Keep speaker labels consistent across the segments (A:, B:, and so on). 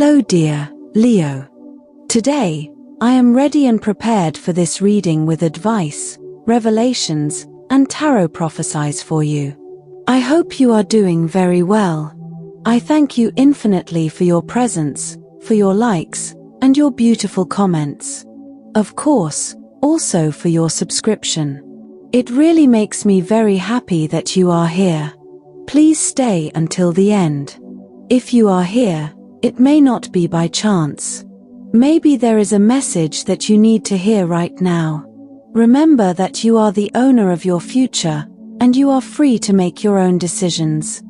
A: Hello dear Leo. Today, I am ready and prepared for this reading with advice, revelations, and tarot prophecies for you. I hope you are doing very well. I thank you infinitely for your presence, for your likes, and your beautiful comments. Of course, also for your subscription. It really makes me very happy that you are here. Please stay until the end. If you are here, it may not be by chance. Maybe there is a message that you need to hear right now. Remember that you are the owner of your future, and you are free to make your own decisions.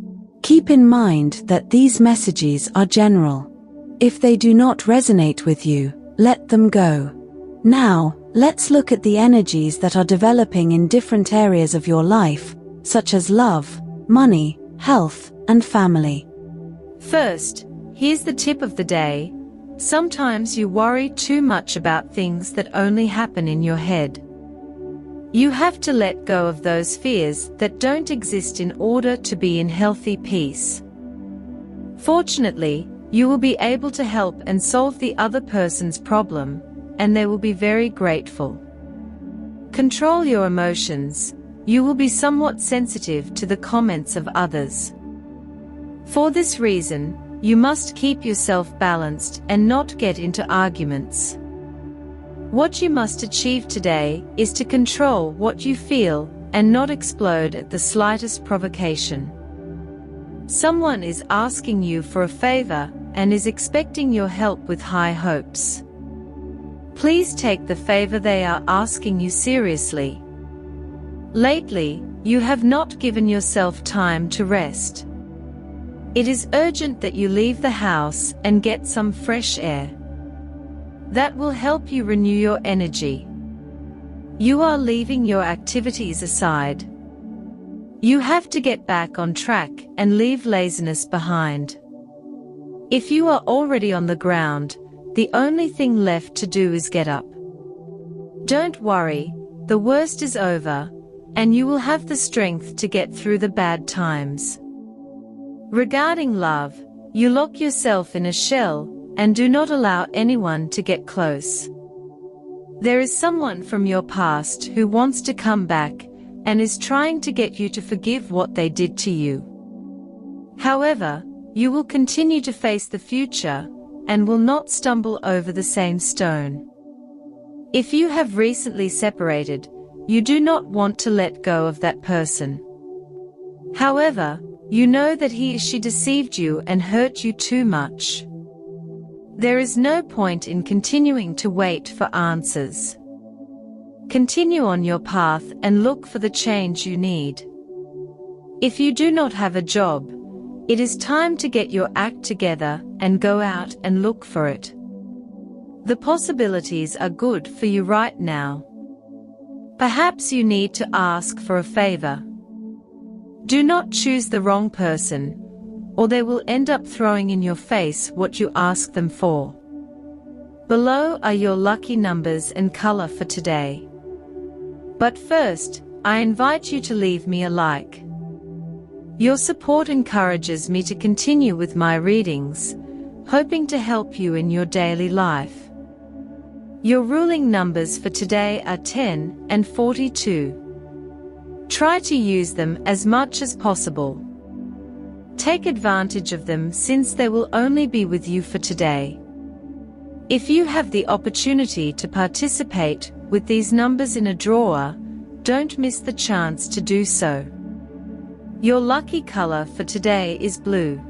A: Keep in mind that these messages are general. If they do not resonate with you, let them go. Now, let's look at the energies that are developing in different areas of your life, such as love, money, health, and family.
B: First, here's the tip of the day. Sometimes you worry too much about things that only happen in your head. You have to let go of those fears that don't exist in order to be in healthy peace. Fortunately, you will be able to help and solve the other person's problem, and they will be very grateful. Control your emotions. You will be somewhat sensitive to the comments of others. For this reason, you must keep yourself balanced and not get into arguments. What you must achieve today is to control what you feel and not explode at the slightest provocation. Someone is asking you for a favor and is expecting your help with high hopes. Please take the favor they are asking you seriously. Lately, you have not given yourself time to rest. It is urgent that you leave the house and get some fresh air. That will help you renew your energy. You are leaving your activities aside. You have to get back on track and leave laziness behind. If you are already on the ground, the only thing left to do is get up. Don't worry, the worst is over, and you will have the strength to get through the bad times. Regarding love, you lock yourself in a shell and do not allow anyone to get close. There is someone from your past who wants to come back and is trying to get you to forgive what they did to you. However, you will continue to face the future and will not stumble over the same stone. If you have recently separated, you do not want to let go of that person. However, you know that he or she deceived you and hurt you too much. There is no point in continuing to wait for answers. Continue on your path and look for the change you need. If you do not have a job, it is time to get your act together and go out and look for it. The possibilities are good for you right now. Perhaps you need to ask for a favor. Do not choose the wrong person, or they will end up throwing in your face what you ask them for. Below are your lucky numbers and color for today. But first, I invite you to leave me a like. Your support encourages me to continue with my readings, hoping to help you in your daily life. Your ruling numbers for today are 10 and 42. Try to use them as much as possible. Take advantage of them since they will only be with you for today. If you have the opportunity to participate with these numbers in a draw, don't miss the chance to do so. Your lucky color for today is blue.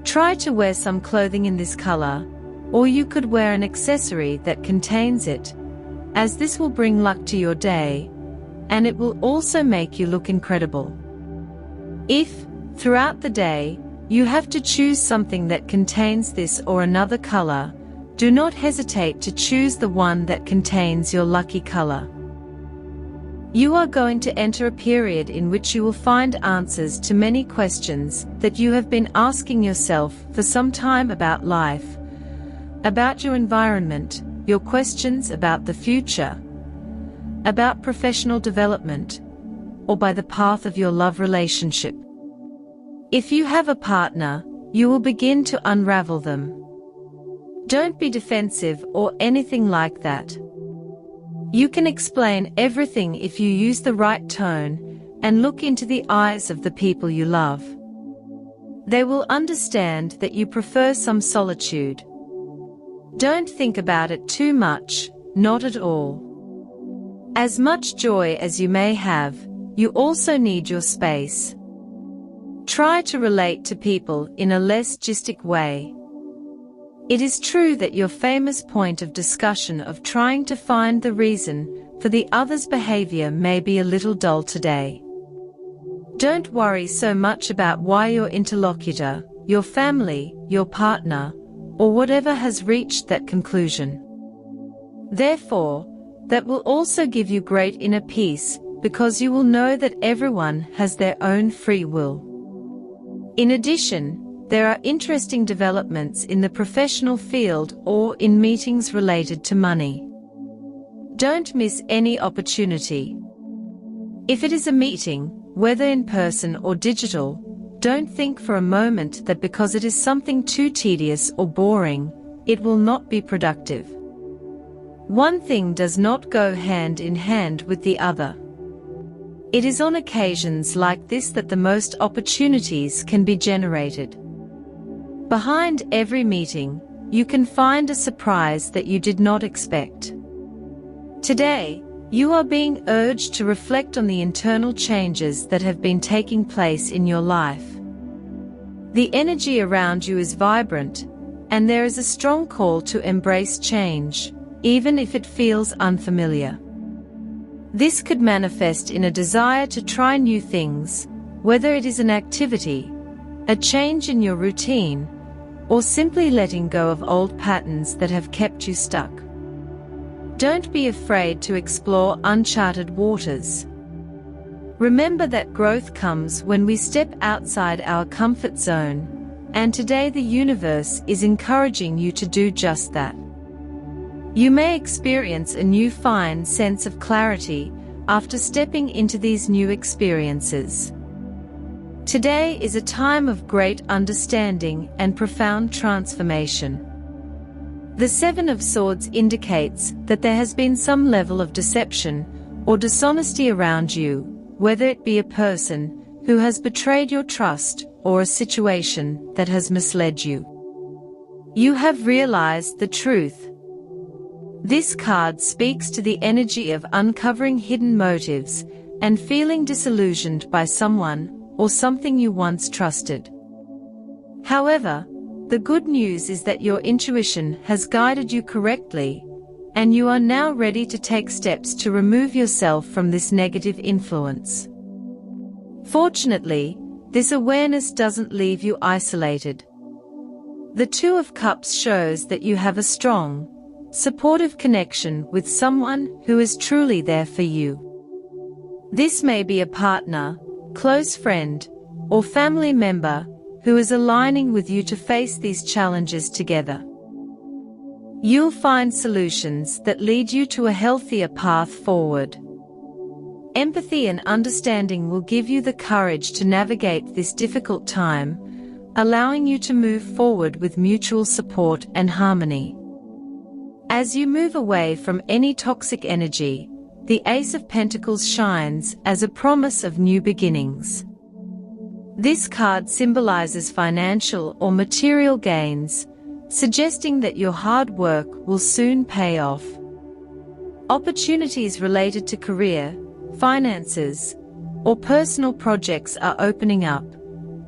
B: Try to wear some clothing in this color, or you could wear an accessory that contains it, as this will bring luck to your day, and it will also make you look incredible. If, throughout the day, you have to choose something that contains this or another color, do not hesitate to choose the one that contains your lucky color. You are going to enter a period in which you will find answers to many questions that you have been asking yourself for some time about life, about your environment, your questions about the future, about professional development, or by the path of your love relationship. If you have a partner, you will begin to unravel them. Don't be defensive or anything like that. You can explain everything if you use the right tone and look into the eyes of the people you love. They will understand that you prefer some solitude. Don't think about it too much, not at all. As much joy as you may have, you also need your space. Try to relate to people in a less gistic way. It is true that your famous point of discussion of trying to find the reason for the other's behavior may be a little dull today. Don't worry so much about why your interlocutor, your family, your partner, or whatever has reached that conclusion. Therefore, that will also give you great inner peace, because you will know that everyone has their own free will. In addition, there are interesting developments in the professional field or in meetings related to money. Don't miss any opportunity. If it is a meeting, whether in person or digital, don't think for a moment that because it is something too tedious or boring, it will not be productive. One thing does not go hand in hand with the other. It is on occasions like this that the most opportunities can be generated. Behind every meeting, you can find a surprise that you did not expect. Today, you are being urged to reflect on the internal changes that have been taking place in your life. The energy around you is vibrant, and there is a strong call to embrace change, even if it feels unfamiliar. This could manifest in a desire to try new things, whether it is an activity, a change in your routine, or simply letting go of old patterns that have kept you stuck. Don't be afraid to explore uncharted waters. Remember that growth comes when we step outside our comfort zone, and today the universe is encouraging you to do just that. You may experience a new fine sense of clarity after stepping into these new experiences. Today is a time of great understanding and profound transformation. The Seven of Swords indicates that there has been some level of deception or dishonesty around you, whether it be a person who has betrayed your trust or a situation that has misled you. You have realized the truth. This card speaks to the energy of uncovering hidden motives and feeling disillusioned by someone or something you once trusted. However, the good news is that your intuition has guided you correctly, and you are now ready to take steps to remove yourself from this negative influence. Fortunately, this awareness doesn't leave you isolated. The Two of Cups shows that you have a strong, supportive connection with someone who is truly there for you. This may be a partner, close friend, or family member who is aligning with you to face these challenges together. You'll find solutions that lead you to a healthier path forward. Empathy and understanding will give you the courage to navigate this difficult time, allowing you to move forward with mutual support and harmony. As you move away from any toxic energy, the Ace of Pentacles shines as a promise of new beginnings. This card symbolizes financial or material gains, suggesting that your hard work will soon pay off. Opportunities related to career, finances, or personal projects are opening up,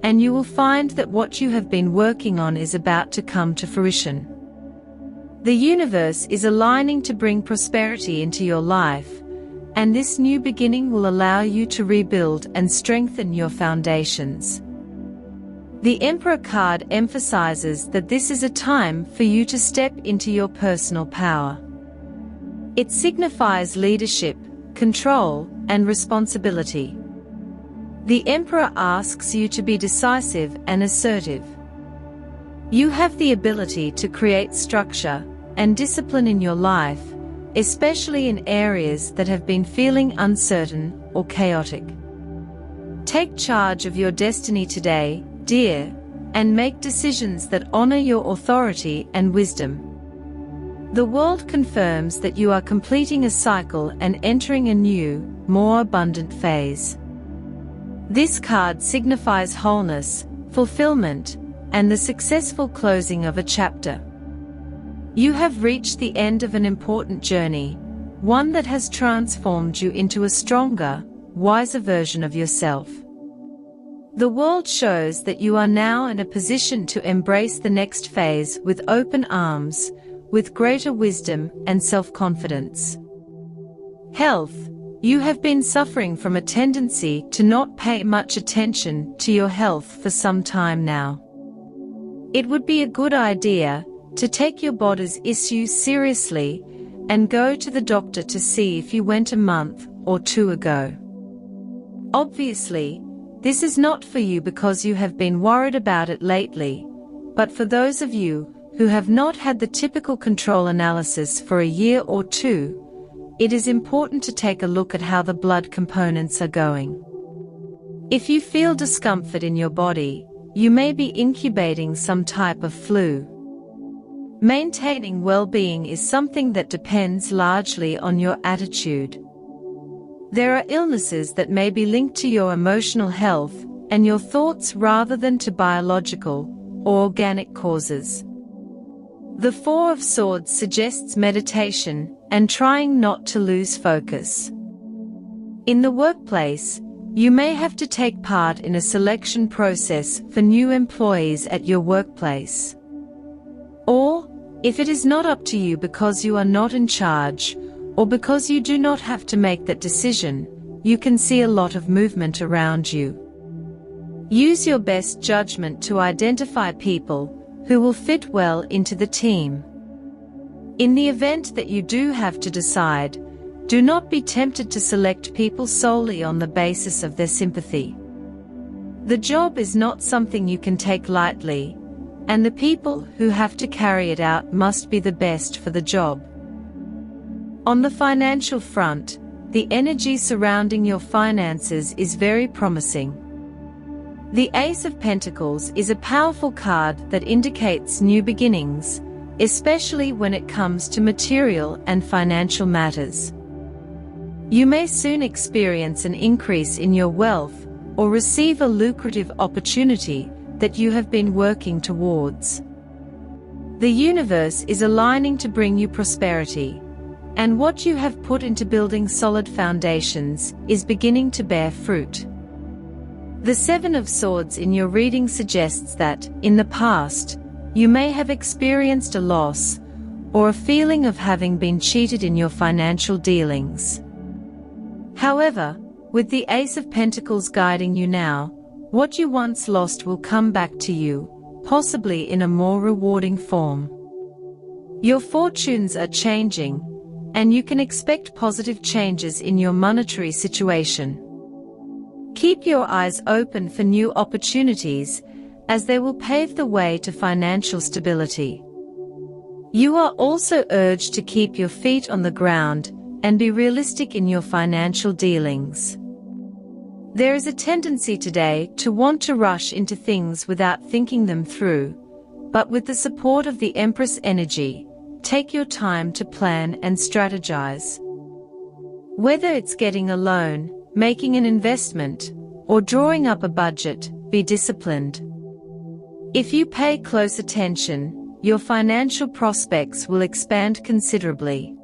B: and you will find that what you have been working on is about to come to fruition. The universe is aligning to bring prosperity into your life, and this new beginning will allow you to rebuild and strengthen your foundations. The Emperor card emphasizes that this is a time for you to step into your personal power. It signifies leadership, control, and responsibility. The Emperor asks you to be decisive and assertive. You have the ability to create structure and discipline in your life, especially in areas that have been feeling uncertain or chaotic. Take charge of your destiny today, dear, and make decisions that honor your authority and wisdom. The world confirms that you are completing a cycle and entering a new, more abundant phase. This card signifies wholeness, fulfillment, and the successful closing of a chapter. You have reached the end of an important journey, one that has transformed you into a stronger, wiser version of yourself. The world shows that you are now in a position to embrace the next phase with open arms, with greater wisdom and self-confidence. Health. You have been suffering from a tendency to not pay much attention to your health for some time now. It would be a good idea to take your body's issues seriously and go to the doctor to see if you went a month or 2 ago. Obviously, this is not for you because you have been worried about it lately, but for those of you who have not had the typical control analysis for a year or 2, it is important to take a look at how the blood components are going. If you feel discomfort in your body, you may be incubating some type of flu. Maintaining well-being is something that depends largely on your attitude. There are illnesses that may be linked to your emotional health and your thoughts rather than to biological or organic causes. The Four of Swords suggests meditation and trying not to lose focus. In the workplace, you may have to take part in a selection process for new employees at your workplace. Or, if it is not up to you because you are not in charge, or because you do not have to make that decision, you can see a lot of movement around you. Use your best judgment to identify people who will fit well into the team. In the event that you do have to decide, do not be tempted to select people solely on the basis of their sympathy. The job is not something you can take lightly, and the people who have to carry it out must be the best for the job. On the financial front, the energy surrounding your finances is very promising. The Ace of Pentacles is a powerful card that indicates new beginnings, especially when it comes to material and financial matters. You may soon experience an increase in your wealth or receive a lucrative opportunity that you have been working towards. The universe is aligning to bring you prosperity, and what you have put into building solid foundations is beginning to bear fruit. The Seven of Swords in your reading suggests that, in the past, you may have experienced a loss or a feeling of having been cheated in your financial dealings. However, with the Ace of Pentacles guiding you now, what you once lost will come back to you, possibly in a more rewarding form. Your fortunes are changing, and you can expect positive changes in your monetary situation. Keep your eyes open for new opportunities, as they will pave the way to financial stability. You are also urged to keep your feet on the ground and be realistic in your financial dealings. There is a tendency today to want to rush into things without thinking them through, but with the support of the Empress energy, take your time to plan and strategize. Whether it's getting a loan, making an investment, or drawing up a budget, be disciplined. If you pay close attention, your financial prospects will expand considerably.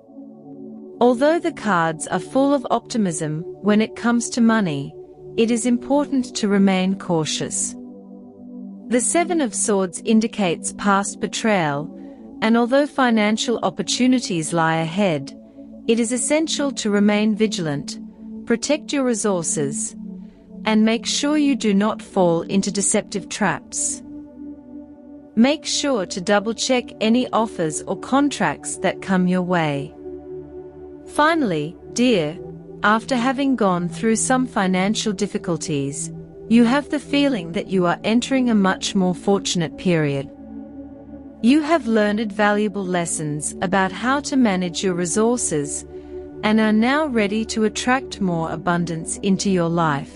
B: Although the cards are full of optimism when it comes to money, it is important to remain cautious. The Seven of Swords indicates past betrayal, and although financial opportunities lie ahead, it is essential to remain vigilant, protect your resources, and make sure you do not fall into deceptive traps. Make sure to double-check any offers or contracts that come your way. Finally, dear, after having gone through some financial difficulties, you have the feeling that you are entering a much more fortunate period. You have learned valuable lessons about how to manage your resources and are now ready to attract more abundance into your life.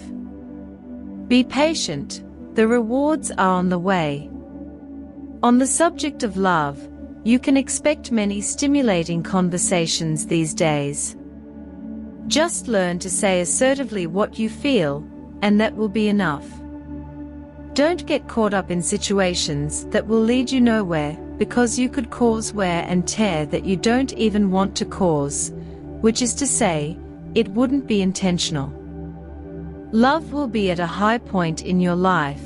B: Be patient, the rewards are on the way. On the subject of love, you can expect many stimulating conversations these days. Just learn to say assertively what you feel, and that will be enough. Don't get caught up in situations that will lead you nowhere, because you could cause wear and tear that you don't even want to cause, which is to say, it wouldn't be intentional. Love will be at a high point in your life.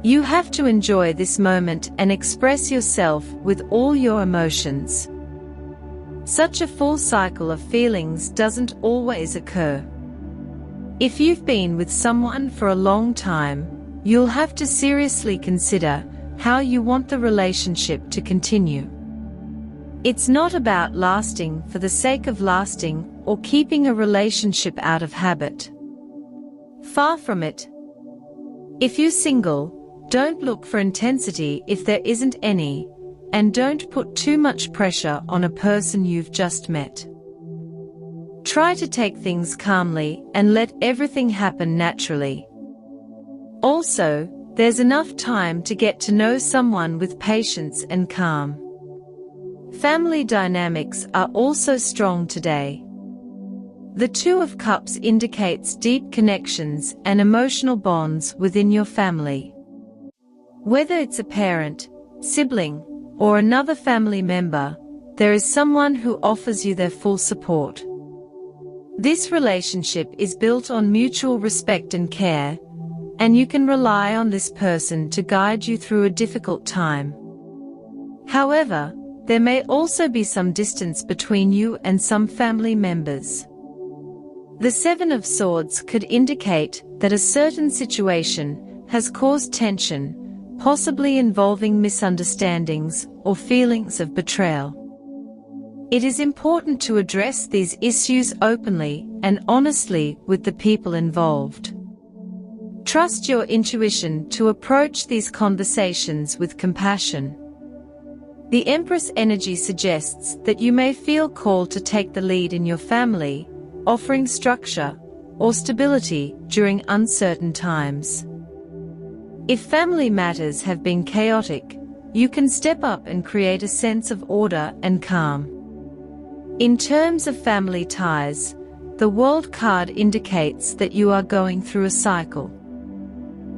B: You have to enjoy this moment and express yourself with all your emotions. Such a full cycle of feelings doesn't always occur. If you've been with someone for a long time, you'll have to seriously consider how you want the relationship to continue. It's not about lasting for the sake of lasting or keeping a relationship out of habit. Far from it. If you're single, don't look for intensity if there isn't any, and don't put too much pressure on a person you've just met. Try to take things calmly and let everything happen naturally. Also, there's enough time to get to know someone with patience and calm. Family dynamics are also strong today. The Two of Cups indicates deep connections and emotional bonds within your family. Whether it's a parent, sibling, or another family member, there is someone who offers you their full support. This relationship is built on mutual respect and care, and you can rely on this person to guide you through a difficult time. However, there may also be some distance between you and some family members. The Seven of Swords could indicate that a certain situation has caused tension, possibly involving misunderstandings or feelings of betrayal. It is important to address these issues openly and honestly with the people involved. Trust your intuition to approach these conversations with compassion. The Empress energy suggests that you may feel called to take the lead in your family, offering structure or stability during uncertain times. If family matters have been chaotic, you can step up and create a sense of order and calm. In terms of family ties, the World card indicates that you are going through a cycle.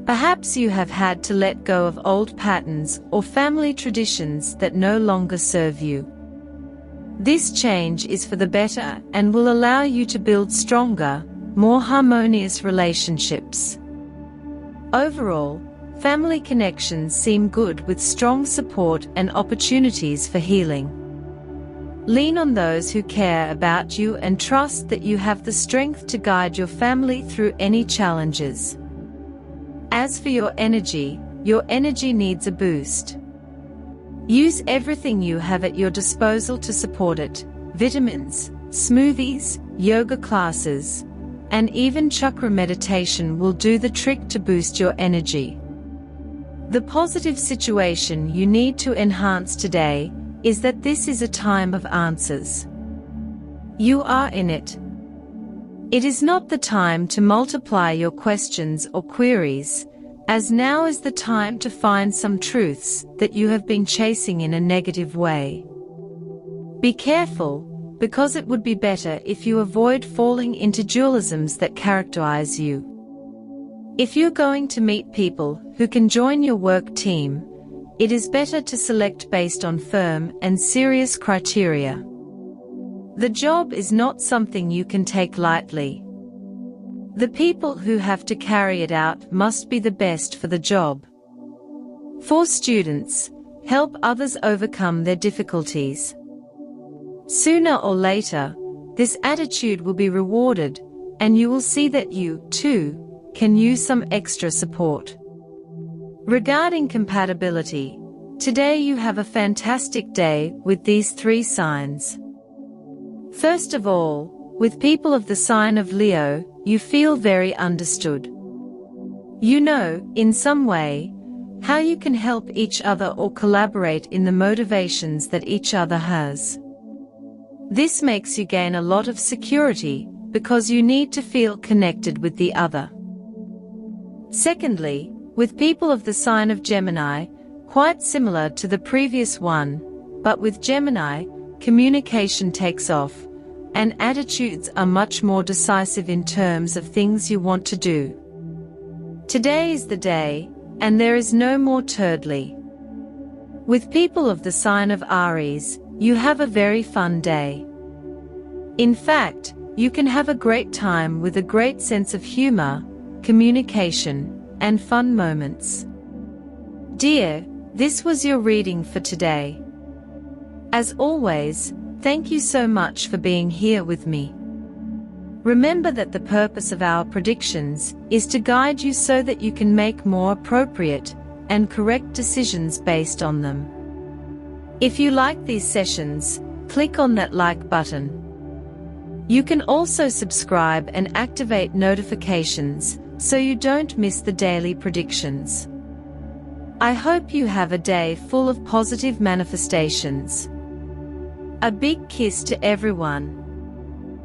B: Perhaps you have had to let go of old patterns or family traditions that no longer serve you. This change is for the better and will allow you to build stronger, more harmonious relationships. Overall, family connections seem good with strong support and opportunities for healing. Lean on those who care about you and trust that you have the strength to guide your family through any challenges. As for your energy needs a boost. Use everything you have at your disposal to support it: vitamins, smoothies, yoga classes, and even chakra meditation will do the trick to boost your energy. The positive situation you need to enhance today is that this is a time of answers. You are in it. It is not the time to multiply your questions or queries, as now is the time to find some truths that you have been chasing in a negative way. Be careful, because it would be better if you avoid falling into dualisms that characterize you. If you're going to meet people who can join your work team, it is better to select based on firm and serious criteria. The job is not something you can take lightly. The people who have to carry it out must be the best for the job. For students, help others overcome their difficulties. Sooner or later, this attitude will be rewarded, and you will see that you, too, can use some extra support. Regarding compatibility, today you have a fantastic day with these three signs. First of all, with people of the sign of Leo, you feel very understood. You know, in some way, how you can help each other or collaborate in the motivations that each other has. This makes you gain a lot of security, because you need to feel connected with the other. Secondly, with people of the sign of Gemini, quite similar to the previous one, But with Gemini, communication takes off, and attitudes are much more decisive in terms of things you want to do. Today is the day, and there is no more turdly. With people of the sign of Aries, you have a very fun day. In fact, you can have a great time with a great sense of humor, communication, and fun moments. Dear, this was your reading for today. As always, thank you so much for being here with me. Remember that the purpose of our predictions is to guide you so that you can make more appropriate and correct decisions based on them. If you like these sessions, click on that like button. You can also subscribe and activate notifications so you don't miss the daily predictions. I hope you have a day full of positive manifestations. A big kiss to everyone.